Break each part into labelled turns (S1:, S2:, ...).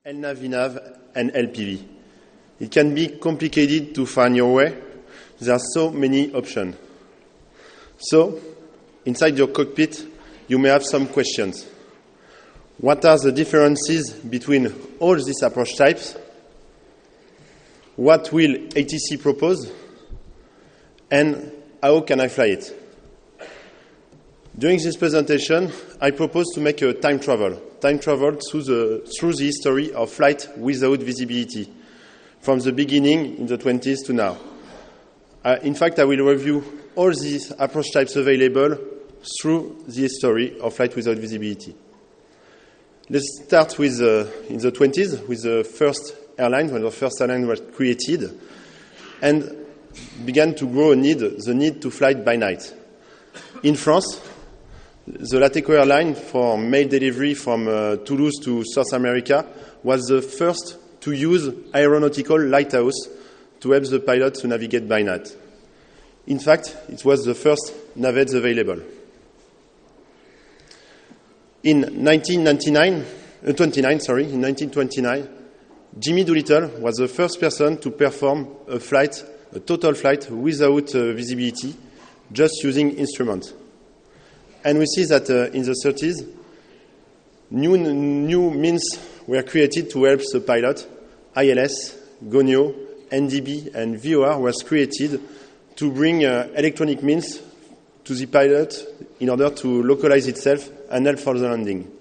S1: LNAV, VNAV, and LPV. It can be complicated to find your way. There are so many options. So, inside your cockpit, you may have some questions. What are the differences between all these approach types? What will ATC propose? And how can I fly it? During this presentation, I propose to make a time travel through the history of flight without visibility, from the beginning in the 20s to now. In fact, I will review all these approach types available through the history of flight without visibility. Let's start with in the 20s with the first airline, when the first airline was created, and began to grow the need to fly by night. In France, the Latécoère airline for mail delivery from Toulouse to South America was the first to use aeronautical lighthouse to help the pilot to navigate by night. In fact, it was the first navets available. In 1929, Jimmy Doolittle was the first person to perform a total flight without visibility, just using instruments. And we see that in the 30s, new means were created to help the pilot. ILS, GONIO, NDB, and VOR was created to bring electronic means to the pilot in order to localize itself and help for the landing.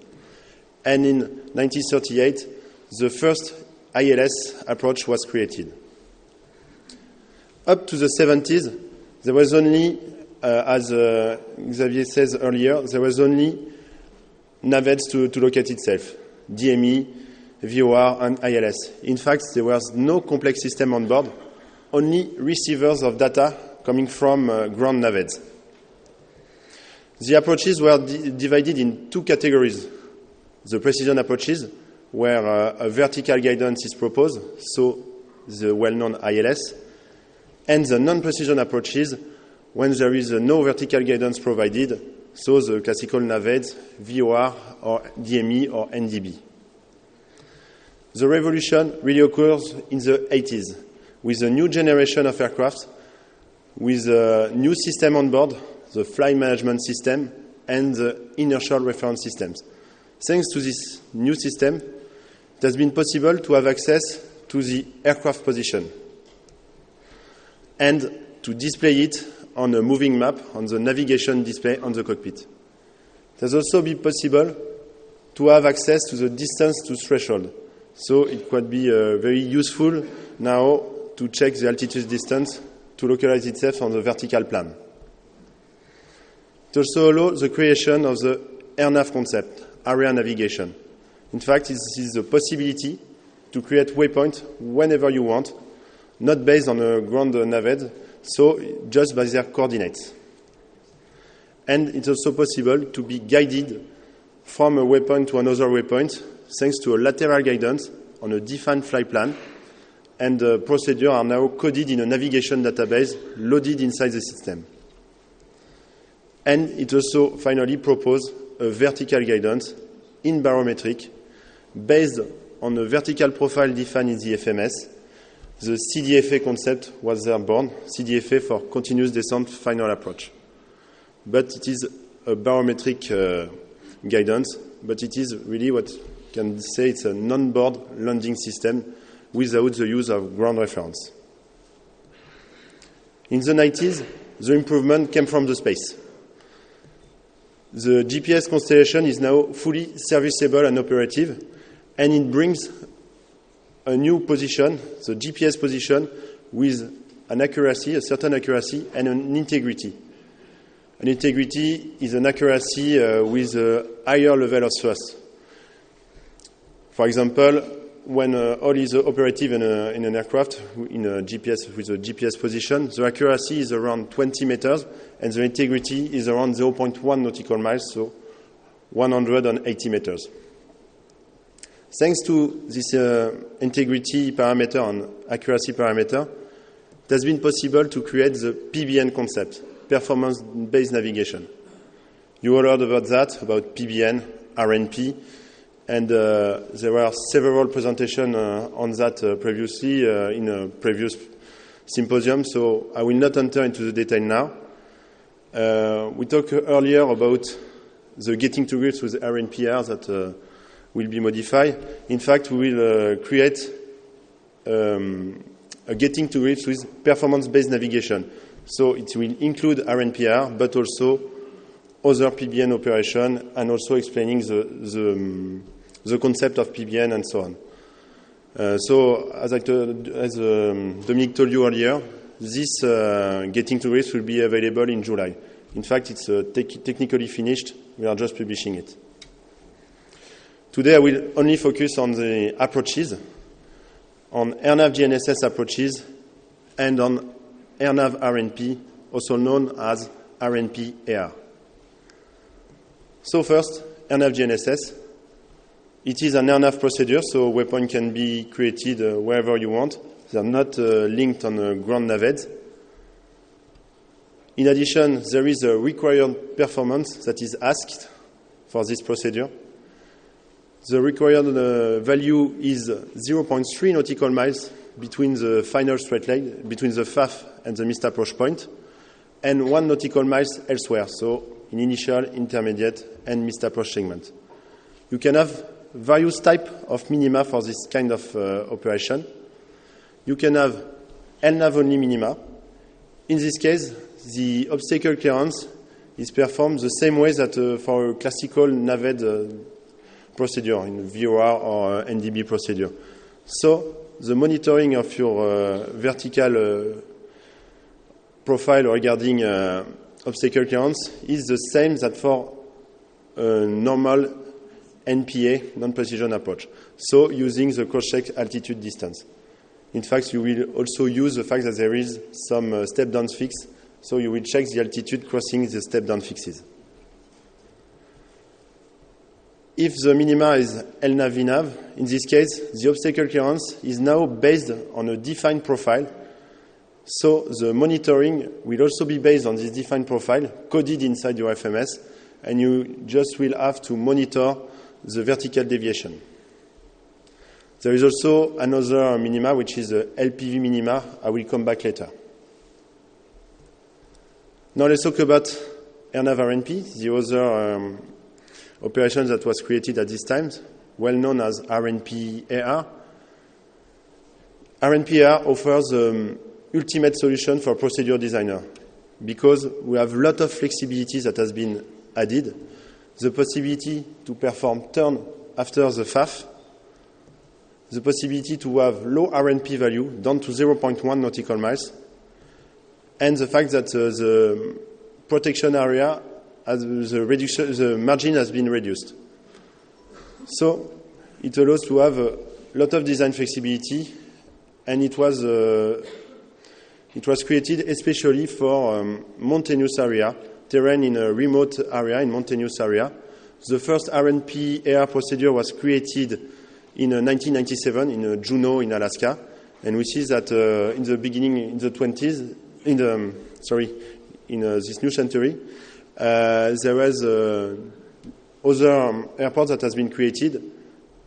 S1: And in 1938, the first ILS approach was created. Up to the 70s, there was only, as Xavier says earlier, there was only navets to locate itself, DME, VOR, and ILS. In fact, there was no complex system on board, only receivers of data coming from ground navets. The approaches were divided in two categories. The precision approaches, where a vertical guidance is proposed, so the well-known ILS, and the non-precision approaches, when there is no vertical guidance provided, so the classical navets, VOR, or DME, or NDB. The revolution really occurs in the 80s, with a new generation of aircraft, with a new system on board, the flight management system, and the inertial reference systems. Thanks to this new system, it has been possible to have access to the aircraft position and to display it on a moving map on the navigation display on the cockpit. It has also been possible to have access to the distance to threshold. So it could be very useful now to check the altitude distance to localize itself on the vertical plane. It also allows the creation of the AirNav concept, area navigation. In fact, this is the possibility to create waypoints whenever you want, not based on a ground navet, so just by their coordinates. And it's also possible to be guided from a waypoint to another waypoint thanks to a lateral guidance on a defined flight plan, and the procedures are now coded in a navigation database loaded inside the system. And it also finally proposed a vertical guidance in barometric based on a vertical profile defined in the FMS. The CDFA concept was there born, CDFA for Continuous Descent Final Approach. But it is a barometric guidance, but it is really what you can say it's a non-board landing system without the use of ground reference. In the 90s, the improvement came from the space. The GPS constellation is now fully serviceable and operative, and it brings a new position, the GPS position, with an accuracy, a certain accuracy, and an integrity. An integrity is an accuracy with a higher level of thrust. For example, when all is operative in an aircraft in a GPS with a GPS position, the accuracy is around 20 meters, and the integrity is around 0.1 nautical miles, so 180 meters. Thanks to this integrity parameter and accuracy parameter, it has been possible to create the PBN concept, performance-based navigation. You all heard about that, about PBN, RNP, And there were several presentations on that previously in a previous symposium, so I will not enter into the detail now. We talked earlier about the getting to grips with RNPR that will be modified. In fact, we will create a getting to grips with performance-based navigation. So it will include RNPR, but also other PBN operation, and also explaining the concept of PBN and so on. So as Dominique told you earlier, this getting to grips will be available in July. In fact, it's technically finished. We are just publishing it. Today, I will only focus on the approaches, on RNAV GNSS approaches, and on RNAV RNP, also known as RNP-AR. So first, RNAV GNSS. It is an RNAV procedure, so a weapon can be created wherever you want. They are not linked on a ground naved. In addition, there is a required performance that is asked for this procedure. The required value is 0.3 nautical miles between the final straight leg, between the FAF and the missed approach point, and 1 nautical miles elsewhere, so in initial, intermediate, and missed approach segment. You can have various types of minima for this kind of operation. You can have LNAV-only minima. In this case, the obstacle clearance is performed the same way that for a classical NAVED procedure, in VOR or NDB procedure. So the monitoring of your vertical profile regarding obstacle clearance is the same that for a normal NPA, non-precision approach. So using the cross-check altitude distance. In fact, you will also use the fact that there is some step-down fix, so you will check the altitude crossing the step-down fixes. If the minima is LNAV-VNAV, in this case, the obstacle clearance is now based on a defined profile. So the monitoring will also be based on this defined profile, coded inside your FMS, and you just will have to monitor the vertical deviation. There is also another minima, which is the LPV minima. I will come back later. Now let's talk about RNAV RNP, the other operation that was created at this time, well known as RNP-AR. RNP-AR offers the ultimate solution for procedure designer because we have a lot of flexibility that has been added. The possibility to perform turn after the FAF, the possibility to have low RNP value down to 0.1 nautical miles, and the fact that the protection area, the margin has been reduced. So it allows to have a lot of design flexibility, and it was created especially for mountainous area, terrain in a remote area, in mountainous area. The first RNP-AR procedure was created in 1997 in Juneau in Alaska, and we see that in the beginning, in the 20s, in this new century, there was other airports that has been created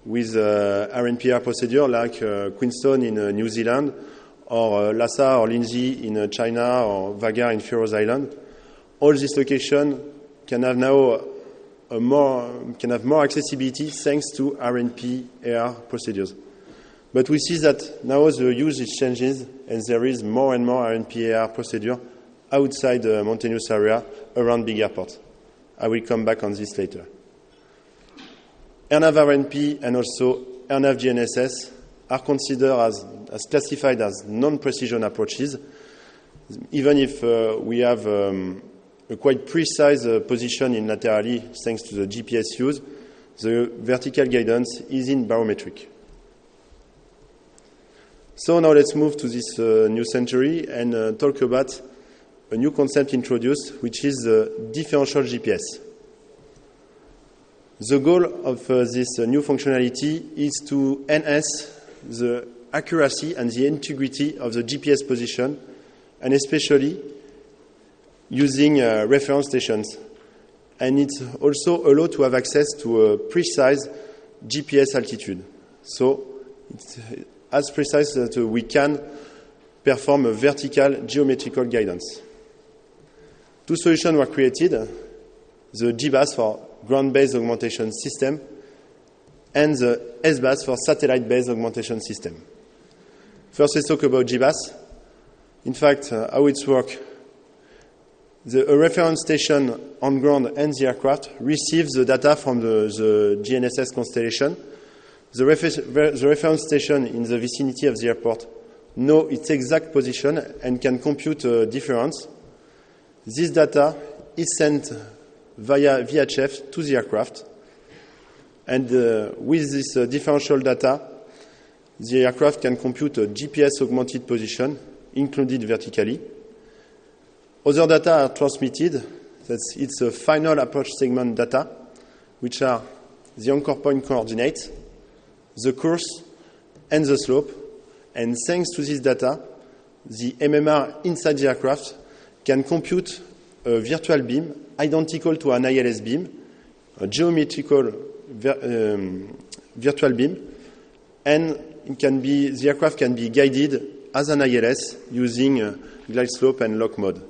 S1: with RNP-AR procedure, like Queenstown in New Zealand, or Lhasa or Lindsay in China, or Vagar in Faroe Islands. All these locations can have now more accessibility thanks to RNP-AR procedures. But we see that now the usage changes, and there is more and more RNP-AR procedure outside the mountainous area around big airports. I will come back on this later. RNAV RNP and also RNAV GNSS are considered as classified as non-precision approaches, even if we have a quite precise position in laterally thanks to the GPS use. The vertical guidance is in barometric. So now let's move to this new century and talk about a new concept introduced, which is differential GPS. The goal of this new functionality is to enhance the accuracy and the integrity of the GPS position, and especially using reference stations. And it's also allowed to have access to a precise GPS altitude. So it's as precise that we can perform a vertical geometrical guidance. Two solutions were created, the GBAS for ground-based augmentation system and the SBAS for satellite-based augmentation system. First, let's talk about GBAS. In fact, how it works. A reference station on ground and the aircraft receives the data from the GNSS constellation. The reference station in the vicinity of the airport knows its exact position and can compute a difference. This data is sent via VHF to the aircraft. And with this differential data, the aircraft can compute a GPS augmented position, included vertically. Other data are transmitted. It's a final approach segment data, which are the anchor point coordinates, the course, and the slope. And thanks to this data, the MMR inside the aircraft can compute a virtual beam identical to an ILS beam, a geometrical virtual beam, and the aircraft can be guided as an ILS using glide slope and lock mode.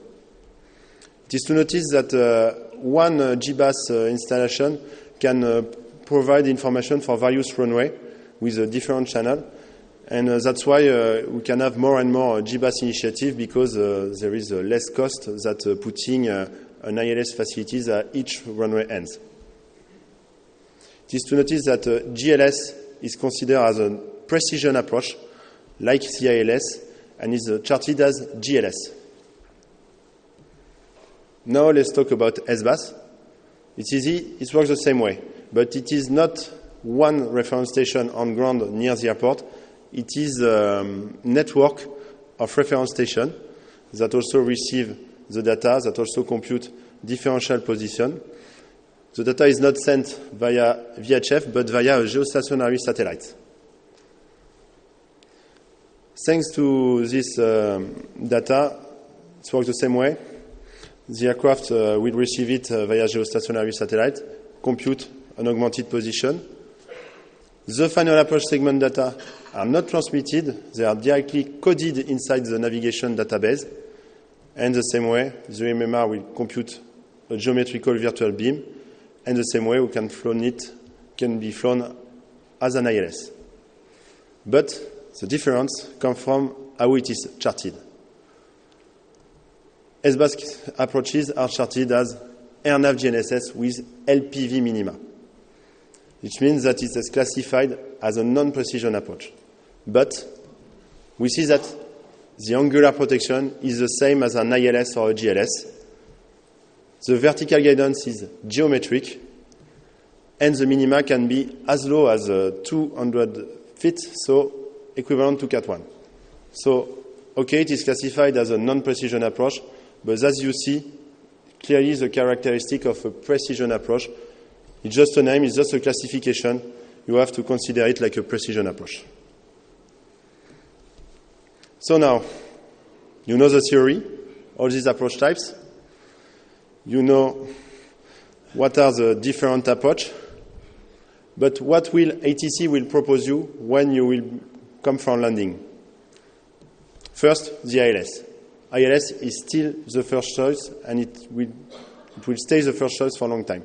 S1: It is to notice that one GBAS installation can provide information for various runway with a different channel, and that's why we can have more and more GBAS initiative because there is less cost that putting an ILS facilities at each runway ends. It is to notice that GLS is considered as a precision approach, like CILS, and is charted as GLS. Now let's talk about SBAS. It's easy, it works the same way, but it is not one reference station on ground near the airport. It is a network of reference stations that also receive the data, that also compute differential position. The data is not sent via VHF, but via a geostationary satellite. Thanks to this data, it works the same way. The aircraft will receive it via geostationary satellite, compute an augmented position. The final approach segment data are not transmitted. They are directly coded inside the navigation database. And the same way, the MMR will compute a geometrical virtual beam. And the same way, can be flown as an ILS. But the difference comes from how it is charted. SBAS approaches are charted as AirNav GNSS with LPV minima, which means that it is classified as a non-precision approach. But we see that the angular protection is the same as an ILS or a GLS. The vertical guidance is geometric, and the minima can be as low as 200 feet, so equivalent to Cat 1. So, okay, it is classified as a non-precision approach, but as you see, clearly the characteristic of a precision approach, it's just a name, it's just a classification. You have to consider it like a precision approach. So now, you know the theory, all these approach types. You know what are the different approaches. But what will ATC will propose you when you will come from landing? First, the ILS. ILS is still the first choice, and it will stay the first choice for a long time.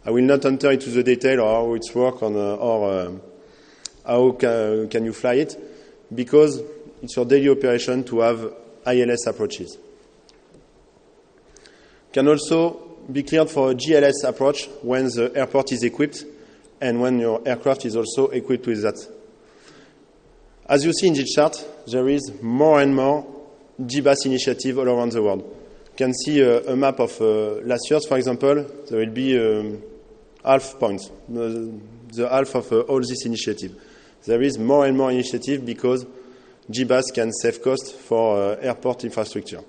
S1: I will not enter into the detail or how it works or how can you fly it, because it's your daily operation to have ILS approaches. Can also be cleared for a GLS approach when the airport is equipped and when your aircraft is also equipped with that. As you see in this chart, there is more and more GBAS initiative all around the world. You can see a map of last year's, for example. There will be half points, the half of all this initiative. There is more and more initiative because GBAS can save cost for airport infrastructure.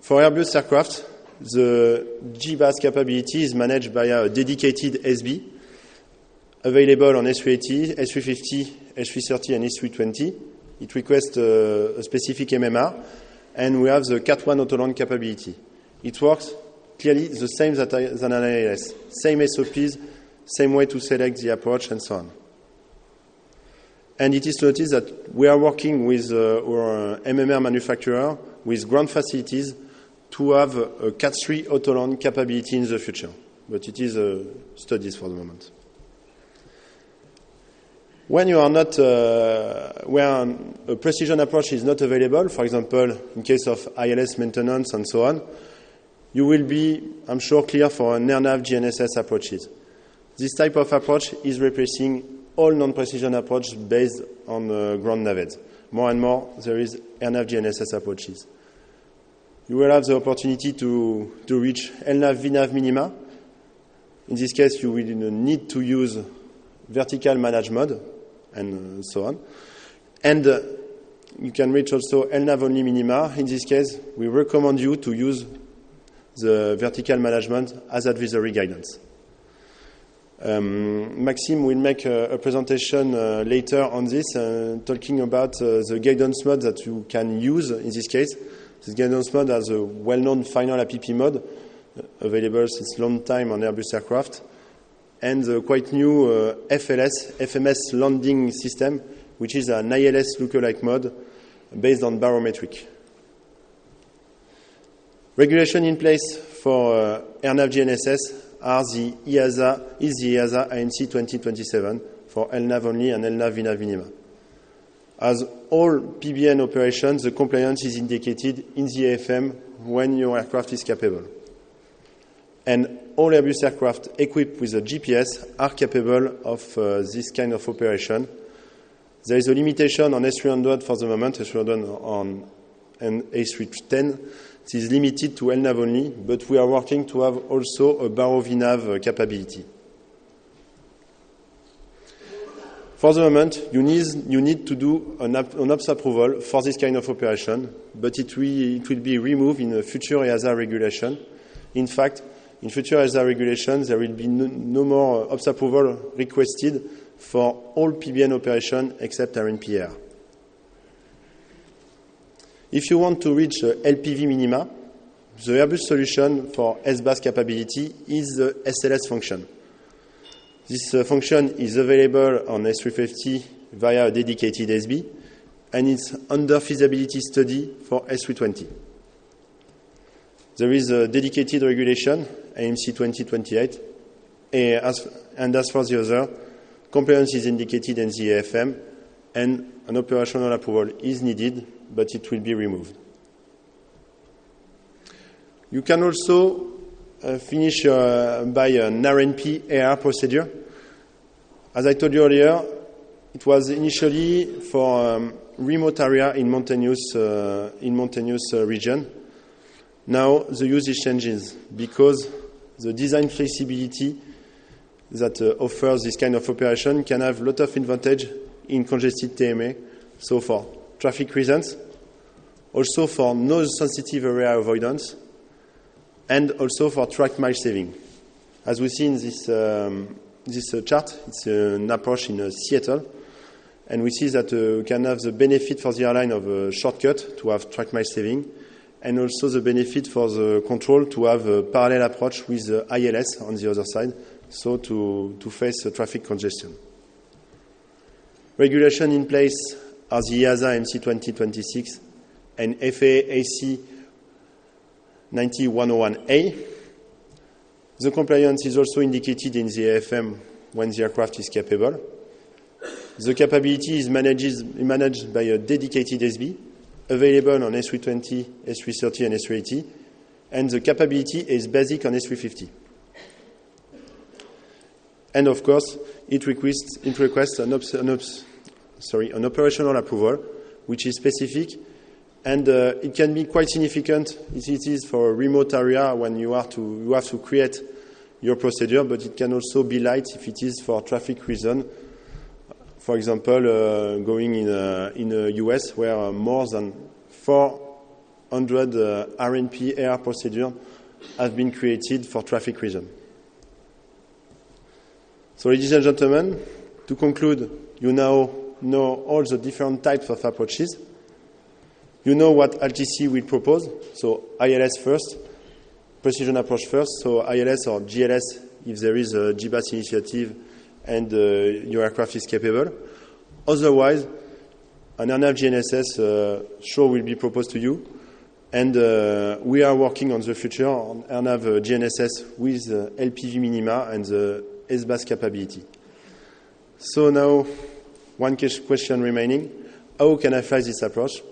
S1: For Airbus aircraft, the GBAS capability is managed by a dedicated SB available on A380, A350, A330, and A320. It requests a specific MMR, and we have the Cat 1 autoland capability. It works clearly the same as an ILS. Same SOPs, same way to select the approach, and so on. And it is to notice that we are working with our MMR manufacturer with ground facilities to have a Cat3 Autoland capability in the future. But it is studies for the moment. When you are not, where a precision approach is not available, for example, in case of ILS maintenance and so on, you will be, I'm sure, clear for an AirNav GNSS approaches. This type of approach is replacing all non-precision approach based on ground navets. More and more, there is AirNav GNSS approaches. You will have the opportunity to reach LNAV VNAV minima. In this case, you will need to use vertical managed mode and so on. And you can reach also LNAV only minima. In this case, we recommend you to use the vertical management as advisory guidance. Maxime will make a presentation later on this, talking about the guidance mode that you can use in this case. This guidance mode has a well-known final APP mode, available since long time on Airbus aircraft, and the quite new FMS landing system, which is an ILS lookalike mode based on barometric. Regulation in place for AirNav GNSS is the EASA AMC 2027 for LNAV only and LNAV VNAV minima. As all PBN operations, the compliance is indicated in the AFM when your aircraft is capable. And all Airbus aircraft equipped with a GPS are capable of this kind of operation. There is a limitation on S300 for the moment, S300 and A310. It is limited to LNAV only, but we are working to have also a baro VNAV capability. For the moment, you need to do an OPS approval for this kind of operation, but it will be removed in a future EASA regulation. In fact, in future EASA regulations, there will be no more OPS approval requested for all PBN operations except RNPR. If you want to reach LPV minima, the Airbus solution for SBAS capability is the SLS function. This function is available on S350 via a dedicated SB, and it's under feasibility study for S320. There is a dedicated regulation, AMC 2028, and as for the other, compliance is indicated in the AFM, and an operational approval is needed, but it will be removed. You can also finish by an RNP AR procedure. As I told you earlier, it was initially for remote area in mountainous region. Now the usage changes because the design flexibility that offers this kind of operation can have a lot of advantage in congested TMA. So for traffic reasons, also for noise-sensitive area avoidance, and also for track mile saving. As we see in this chart, it's an approach in Seattle, and we see that we can have the benefit for the airline of a shortcut to have track mile saving, and also the benefit for the control to have a parallel approach with the ILS on the other side, so to face traffic congestion. Regulation in place are the EASA MC 2026 and FAA AC 9101A. The compliance is also indicated in the AFM when the aircraft is capable. The capability is managed by a dedicated SB, available on S320, S330, and S380, and the capability is basic on S350. And of course, it requests an operational approval, which is specific, and it can be quite significant. It is for a remote area when you have to create your procedure, but it can also be light if it is for traffic reason. For example, going in the US, where more than 400 RNP AR procedures have been created for traffic reason. So, ladies and gentlemen, to conclude, you now know all the different types of approaches. You know what LTC will propose. So ILS first, precision approach first. So ILS or GLS if there is a GBAS initiative and your aircraft is capable. Otherwise, an AirNav GNSS sure will be proposed to you. And we are working on the future on AirNav GNSS with LPV minima and the SBAS capability. So now, one question remaining. How can I fly this approach?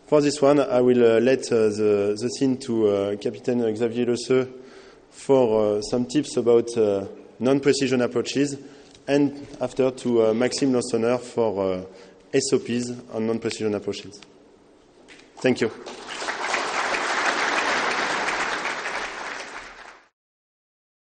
S1: For this one, I will let the scene to Captain Xavier Lesseux for some tips about non-precision approaches, and after to Maxime Lansonneur for SOPs on non-precision approaches. Thank you.